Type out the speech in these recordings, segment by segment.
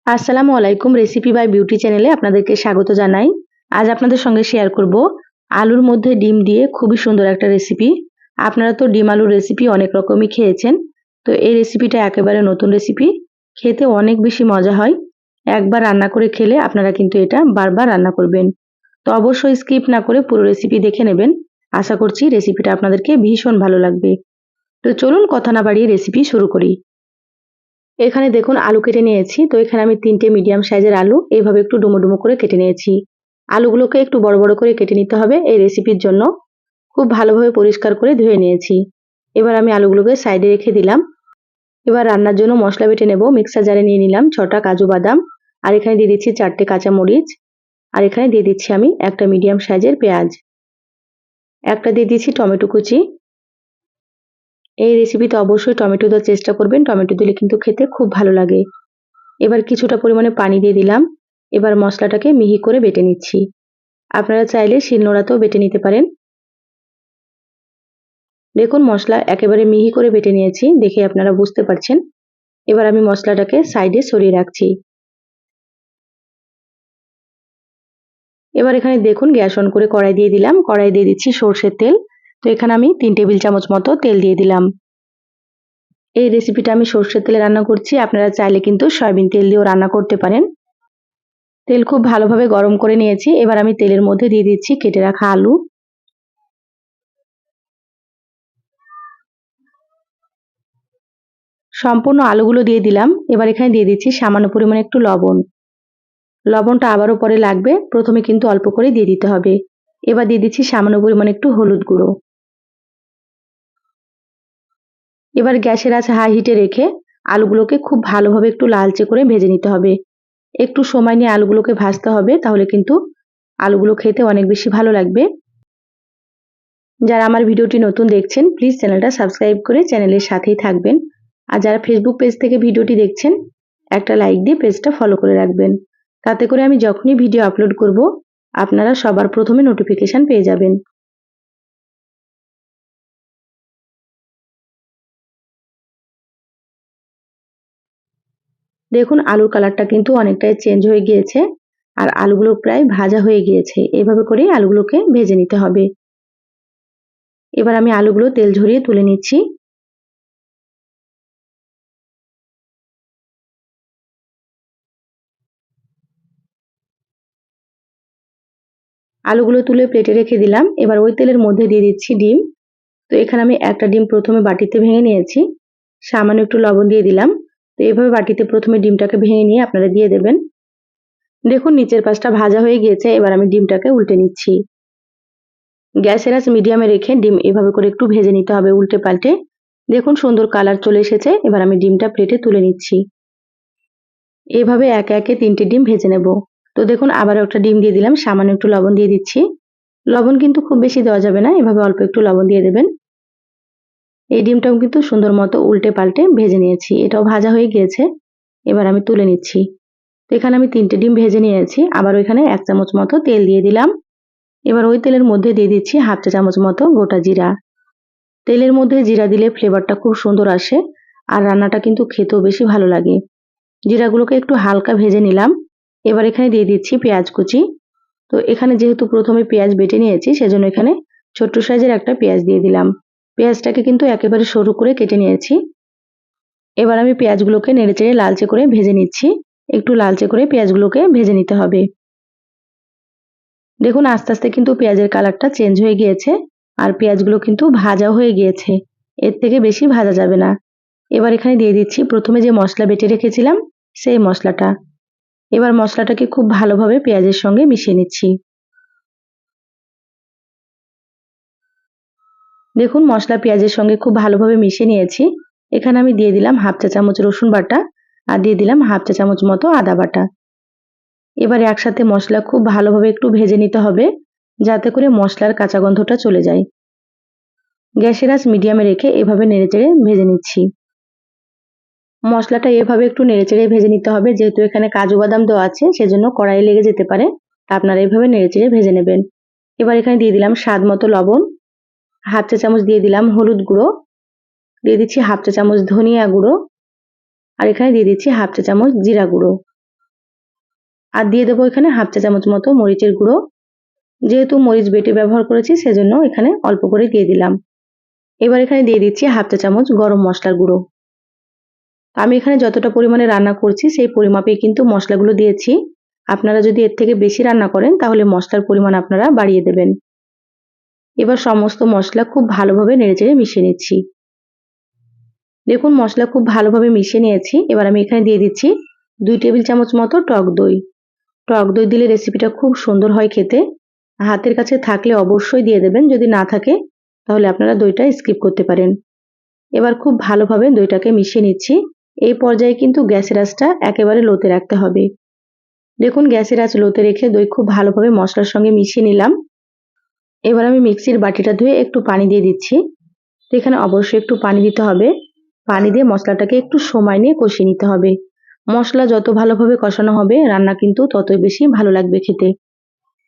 আসসালামু আলাইকুম। Recipe by beauty চ্যানেলে আপনাদেরকে স্বাগত জানাই। আজ আপনাদের সঙ্গে শেয়ার করব আলুর মধ্যে ডিম দিয়ে খুবই সুন্দর একটা রেসিপি। আপনারা তো ডিম আলুর রেসিপি অনেক রকমই খেয়েছেন। তো এই রেসিপিটা একেবারে নতুন রেসিপি। খেতে অনেক বেশি মজা হয়। একবার রান্না করে খেলে আপনারা কিন্তু এটা বারবার রান্না করবেন। তো অবশ্যই স্কিপ না করে পুরো রেসিপি দেখে নেবেন। আশা করছি রেসিপিটা আপনাদেরকে ভীষণ ভালো লাগবে। তো চলুন কথা না বাড়িয়ে রেসিপি শুরু করি। এখানে দেখুন আলু কেটে নিয়েছি। তো এখানে আমি ৩টে মিডিয়াম সাইজের আলু এইভাবে একটু ডুমো ডুমো করে কেটে নিয়েছি। আলুগুলোকে একটু বড় বড় করে কেটে নিতে হবে এই রেসিপির জন্য। খুব ভালোভাবে পরিষ্কার করে ধুয়ে নিয়েছি। এবার আমি আলুগুলোকে সাইডে রেখে দিলাম। এবার রান্নার জন্য মশলা বেটে নেব। মিক্সার জারে নিয়ে নিলাম ৬টা কাজু বাদাম, আর এখানে দিয়ে দিচ্ছি ৪টে কাঁচা মরিচ, আর এখানে দিয়ে দিচ্ছি আমি একটা মিডিয়াম সাইজের পেঁয়াজ, একটা দিয়ে দিচ্ছি টমেটো কুচি। এই রেসিপিতে অবশ্যই টমেটো দেওয়ার চেষ্টা করবেন, টমেটো দিলে কিন্তু খেতে খুব ভালো লাগে। এবার কিছুটা পরিমাণে পানি দিয়ে দিলাম। এবার মশলাটাকে মিহি করে বেটে নিচ্ছি। আপনারা চাইলে শিলনোড়াতেও বেটে নিতে পারেন। দেখুন মশলা একেবারে মিহি করে বেটে নিয়েছি, দেখে আপনারা বুঝতে পারছেন। এবার আমি মশলাটাকে সাইডে সরিয়ে রাখছি। এবার এখানে দেখুন গ্যাস অন করে কড়াই দিয়ে দিলাম। কড়াই দিয়ে দিচ্ছি সরষের তেল। তো এখানে আমি ৩ টেবিল চামচ মতো তেল দিয়ে দিলাম। এই রেসিপিটা আমি সরষের তেলে রান্না করছি, আপনারা চাইলে কিন্তু সয়াবিন তেল দিয়েও রান্না করতে পারেন। তেল খুব ভালোভাবে গরম করে নিয়েছি। এবার আমি তেলের মধ্যে দিয়ে দিচ্ছি কেটে রাখা আলু। সম্পূর্ণ আলুগুলো দিয়ে দিলাম। এবার এখানে দিয়ে দিচ্ছি সামান্য পরিমাণে একটু লবণ। লবণটা আবারও পরে লাগবে, প্রথমে কিন্তু অল্প করে দিয়ে দিতে হবে। এবার দিয়ে দিচ্ছি সামান্য পরিমাণে একটু হলুদ গুঁড়ো। এবার গ্যাসের আঁচ হাই হিটে রেখে আলুগুলোকে খুব ভালোভাবে একটু লালচে করে ভেজে নিতে হবে। একটু সময় নিয়ে আলুগুলোকে ভাজতে হবে, তাহলে কিন্তু আলুগুলো খেতে অনেক বেশি ভালো লাগবে। যারা আমার ভিডিওটি নতুন দেখছেন প্লিজ চ্যানেলটা সাবস্ক্রাইব করে চ্যানেলের সাথেই থাকবেন। আর যারা ফেসবুক পেজ থেকে ভিডিওটি দেখছেন একটা লাইক দিয়ে পেজটা ফলো করে রাখবেন। তাতে করে আমি যখনই ভিডিও আপলোড করব আপনারা সবার প্রথমে নোটিফিকেশন পেয়ে যাবেন। দেখুন আলুর কালারটা কিন্তু অনেকটাই চেঞ্জ হয়ে গিয়েছে, আর আলুগুলো প্রায় ভাজা হয়ে গিয়েছে। এভাবে করেই আলুগুলোকে ভেজে নিতে হবে। এবার আমি আলুগুলো তেল ঝরিয়ে তুলে নিচ্ছি। আলুগুলো তুলে প্লেটে রেখে দিলাম। এবার ওই তেলের মধ্যে দিয়ে দিচ্ছি ডিম। তো এখানে আমি একটা ডিম প্রথমে বাটিতে ভেঙে নিয়েছি, সামান্য একটু লবণ দিয়ে দিলাম। তো এভাবে বাটিতে প্রথমে ডিমটাকে ভেঙে নিয়ে আপনারা দিয়ে দেবেন। দেখুন নিচের পাশটা ভাজা হয়ে গিয়েছে। এবার আমি ডিমটাকে উল্টে নিচ্ছি। গ্যাসের আঁচ মিডিয়ামে রেখে ডিম এভাবে করে একটু ভেজে নিতে হবে উল্টে পাল্টে। দেখুন সুন্দর কালার চলে এসেছে। এবার আমি ডিমটা প্লেটে তুলে নিচ্ছি। এভাবে একে একে ৩টে ডিম ভেজে নেব। তো দেখুন আবার একটা ডিম দিয়ে দিলাম, সামান্য একটু লবণ দিয়ে দিচ্ছি। লবণ কিন্তু খুব বেশি দেওয়া যাবে না, এভাবে অল্প একটু লবণ দিয়ে দেবেন। এই ডিমটাও কিন্তু সুন্দর মতো উল্টে পাল্টে ভেজে নিয়েছি, এটাও ভাজা হয়ে গিয়েছে। এবার আমি তুলে নিচ্ছি। তো এখানে আমি ৩টে ডিম ভেজে নিয়েছি। আবার ওইখানে ১ চামচ মতো তেল দিয়ে দিলাম। এবার ওই তেলের মধ্যে দিয়ে দিচ্ছি হাফ চা চামচ মতো গোটা জিরা। তেলের মধ্যে জিরা দিলে ফ্লেভারটা খুব সুন্দর আসে, আর রান্নাটা কিন্তু খেতেও বেশি ভালো লাগে। জিরাগুলোকে একটু হালকা ভেজে নিলাম। এবার এখানে দিয়ে দিচ্ছি পেঁয়াজ কুচি। তো এখানে যেহেতু প্রথমে পেঁয়াজ বেটে নিয়েছি সেজন্য এখানে ছোট্ট সাইজের একটা পেঁয়াজ দিয়ে দিলাম। পেঁয়াজটাকে কিন্তু একেবারে সরু করে কেটে নিয়েছি। এবার আমি পেঁয়াজগুলোকে নেড়েচেড়ে লালচে করে ভেজে নিচ্ছি। একটু লালচে করে পেঁয়াজগুলোকে ভেজে নিতে হবে। দেখুন আস্তে আস্তে কিন্তু পেঁয়াজের কালারটা চেঞ্জ হয়ে গিয়েছে, আর পেঁয়াজগুলো কিন্তু ভাজা হয়ে গিয়েছে। এর থেকে বেশি ভাজা যাবে না। এবার এখানে দিয়ে দিচ্ছি প্রথমে যে মশলা বেটে রেখেছিলাম সেই মশলাটা। এবার মশলাটাকে খুব ভালোভাবে পেঁয়াজের সঙ্গে মিশিয়ে নিচ্ছি। দেখুন মশলা পেঁয়াজের সঙ্গে খুব ভালোভাবে মিশিয়ে নিয়েছি। এখানে আমি দিয়ে দিলাম হাফ চা চামচ রসুন বাটা, আর দিয়ে দিলাম হাফ চা চামচ মতো আদা বাটা। এবার একসাথে মশলা খুব ভালোভাবে একটু ভেজে নিতে হবে, যাতে করে মশলার কাঁচা গন্ধটা চলে যায়। গ্যাসের আঁচ মিডিয়ামে রেখে এভাবে নেড়েচেড়ে ভেজে নিচ্ছি। মশলাটা এভাবে একটু নেড়েচেড়ে ভেজে নিতে হবে, যেহেতু এখানে কাজু বাদাম দেওয়া আছে সেজন্য কড়াইয়ে লেগে যেতে পারে। আপনারা এভাবে নেড়েচেড়ে ভেজে নেবেন। এবার এখানে দিয়ে দিলাম স্বাদ মতো লবণ, হাফ চা চামচ দিয়ে দিলাম হলুদ গুঁড়ো, দিয়ে দিচ্ছি হাফ চা চামচ ধনিয়া গুঁড়ো, আর এখানে দিয়ে দিচ্ছি হাফ চা চামচ জিরা গুঁড়ো। আর দিয়ে দেবো এখানে হাফ চা চামচ মতো মরিচের গুঁড়ো। যেহেতু মরিচ বেটে ব্যবহার করেছি সেজন্য এখানে অল্প করে দিয়ে দিলাম। এবার এখানে দিয়ে দিচ্ছি হাফ চা চামচ গরম মশলার গুঁড়ো। আমি এখানে যতটা পরিমাণে রান্না করছি সেই পরিমাপে কিন্তু মশলাগুলো দিয়েছি। আপনারা যদি এর থেকে বেশি রান্না করেন তাহলে মশলার পরিমাণ আপনারা বাড়িয়ে দেবেন। এবার সমস্ত মশলা খুব ভালোভাবে নেড়েচেড়ে মিশিয়ে নিচ্ছি। দেখুন মশলা খুব ভালোভাবে মিশিয়ে নিয়েছি। এবার আমি এখানে দিয়ে দিচ্ছি 2 টেবিল চামচ মতো টক দই। টক দই দিলে রেসিপিটা খুব সুন্দর হয় খেতে। হাতের কাছে থাকলে অবশ্যই দিয়ে দেবেন, যদি না থাকে তাহলে আপনারা দইটা স্কিপ করতে পারেন। এবার খুব ভালোভাবে দইটাকে মিশিয়ে নিচ্ছি। এই পর্যায়ে কিন্তু গ্যাসের আঁচটা একেবারে লোতে রাখতে হবে। দেখুন গ্যাসের আঁচ লোতে রেখে দই খুব ভালোভাবে মশলার সঙ্গে মিশিয়ে নিলাম। এবার আমি মিক্সির বাটিটা ধুয়ে একটু পানি দিয়ে দিচ্ছি। তো এখানে অবশ্যই একটু পানি দিতে হবে। পানি দিয়ে মশলাটাকে একটু সময় নিয়ে কষিয়ে নিতে হবে। মশলা যত ভালোভাবে কষানো হবে রান্না কিন্তু ততই বেশি ভালো লাগবে খেতে।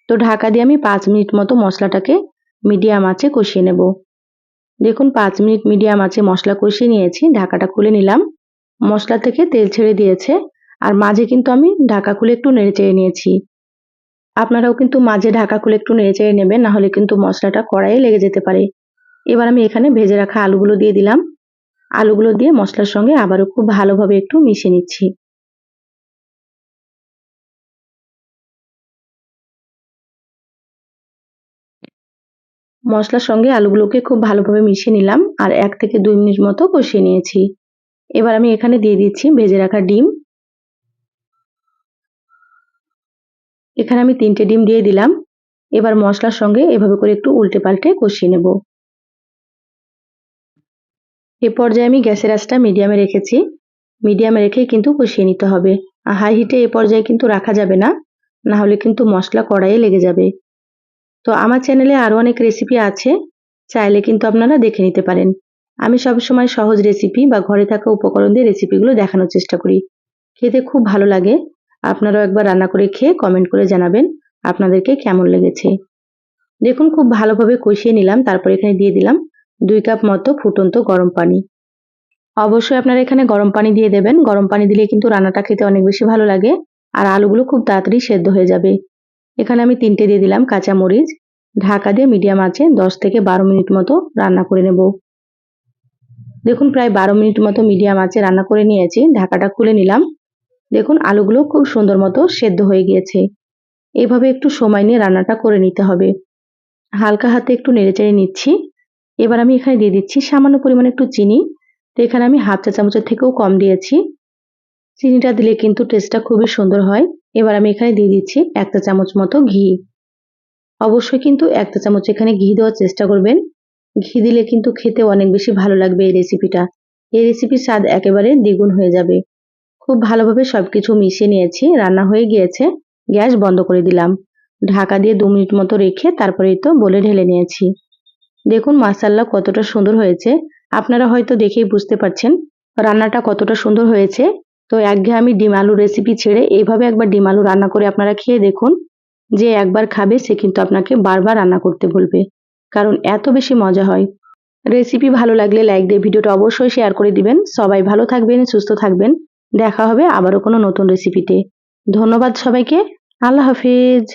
তো ঢাকা দিয়ে আমি 5 মিনিট মতো মশলাটাকে মিডিয়াম আঁচে কষিয়ে নেব। দেখুন 5 মিনিট মিডিয়াম আঁচে মশলা কষিয়ে নিয়েছি। ঢাকাটা খুলে নিলাম। মশলা থেকে তেল ছেড়ে দিয়েছে আর মাঝে কিন্তু আমি ঢাকা খুলে একটু নেড়েচেড়ে নিয়েছি। আপনারাও কিন্তু মাঝে ঢাকা খুলে একটু নেড়েচেড়ে নেবেন, না হলে কিন্তু মশলাটা কড়াইয়ে লেগে যেতে পারে। এবার আমি এখানে ভেজে রাখা আলুগুলো দিয়ে দিলাম। আলুগুলো দিয়ে মশলার সঙ্গে আবারও খুব ভালোভাবে একটু মিশিয়ে নিচ্ছি। মশলার সঙ্গে আলুগুলোকে খুব ভালোভাবে মিশিয়ে নিলাম আর 1 থেকে 2 মিনিট মতো কষিয়ে নিয়েছি। এবার আমি এখানে দিয়ে দিচ্ছি ভেজে রাখা ডিম। এখানে আমি 3টে ডিম দিয়ে দিলাম। এবার মশলার সঙ্গে এভাবে করে একটু উল্টে পাল্টে কষিয়ে নেব। এ পর্যায়ে আমি গ্যাসের আঁচটা মিডিয়ামে রেখেছি। মিডিয়ামে রেখে কিন্তু কষিয়ে নিতে হবে। আর হাই হিটে এ পর্যায়ে কিন্তু রাখা যাবে না, না হলে কিন্তু মশলা কড়াইয়ে লেগে যাবে। তো আমার চ্যানেলে আরও অনেক রেসিপি আছে, চাইলে কিন্তু আপনারা দেখে নিতে পারেন। আমি সবসময় সহজ রেসিপি বা ঘরে থাকা উপকরণ দিয়ে রেসিপিগুলো দেখানোর চেষ্টা করি। খেতে খুব ভালো লাগে। আপনারাও একবার রান্না করে খেয়ে কমেন্ট করে জানাবেন আপনাদেরকে কেমন লেগেছে। দেখুন খুব ভালোভাবে কষিয়ে নিলাম। তারপর এখানে দিয়ে দিলাম 2 কাপ মতো ফুটন্ত গরম পানি। অবশ্যই আপনারা এখানে গরম পানি দিয়ে দেবেন। গরম পানি দিলে কিন্তু রান্নাটা খেতে অনেক বেশি ভালো লাগে আর আলুগুলো খুব তাড়াতাড়ি সেদ্ধ হয়ে যাবে। এখানে আমি 3টে দিয়ে দিলাম কাঁচা মরিচ। ঢাকা দিয়ে মিডিয়াম আঁচে 10 থেকে 12 মিনিট মতো রান্না করে নেব। দেখুন প্রায় 12 মিনিট মতো মিডিয়াম আঁচে রান্না করে নিয়েছি। ঢাকাটা খুলে নিলাম। দেখুন আলুগুলো খুব সুন্দর মতো সেদ্ধ হয়ে গিয়েছে। এভাবে একটু সময় নিয়ে রান্নাটা করে নিতে হবে। হালকা হাতে একটু নেড়েচেড়ে নিচ্ছি। এবার আমি এখানে দিয়ে দিচ্ছি সামান্য পরিমাণে একটু চিনি। তো এখানে আমি হাফ চা চামচের থেকেও কম দিয়েছি। চিনিটা দিলে কিন্তু টেস্টটা খুবই সুন্দর হয়। এবার আমি এখানে দিয়ে দিচ্ছি 1 চা চামচ মতো ঘি। অবশ্যই কিন্তু 1 চা চামচ এখানে ঘি দেওয়ার চেষ্টা করবেন। ঘি দিলে কিন্তু খেতে অনেক বেশি ভালো লাগবে এই রেসিপিটা। এই রেসিপির স্বাদ একেবারে দ্বিগুণ হয়ে যাবে। খুব ভালোভাবে সবকিছু মিশিয়ে নিয়েছি। রান্না হয়ে গিয়েছে। গ্যাস বন্ধ করে দিলাম। ঢাকা দিয়ে 2 মিনিট মতো রেখে তারপরেই তো বলে ঢেলে নিয়েছি। দেখুন মাশাআল্লাহ কতটা সুন্দর হয়েছে। আপনারা হয়তো দেখেই বুঝতে পারছেন রান্নাটা কতটা সুন্দর হয়েছে। তো একঘেয়েমি ডিম আলু রেসিপি ছেড়ে এইভাবে একবার ডিম আলু রান্না করে আপনারা খেয়ে দেখুন। যে একবার খাবে সে কিন্তু আপনাকে বারবার রান্না করতে বলবে, কারণ এত বেশি মজা হয়। রেসিপি ভালো লাগলে লাইক দিয়ে ভিডিওটা অবশ্যই শেয়ার করে দিবেন। সবাই ভালো থাকবেন, সুস্থ থাকবেন। দেখা হবে আবারও কোনো নতুন রেসিপিতে। ধন্যবাদ সবাইকে। আল্লাহ হাফিজ।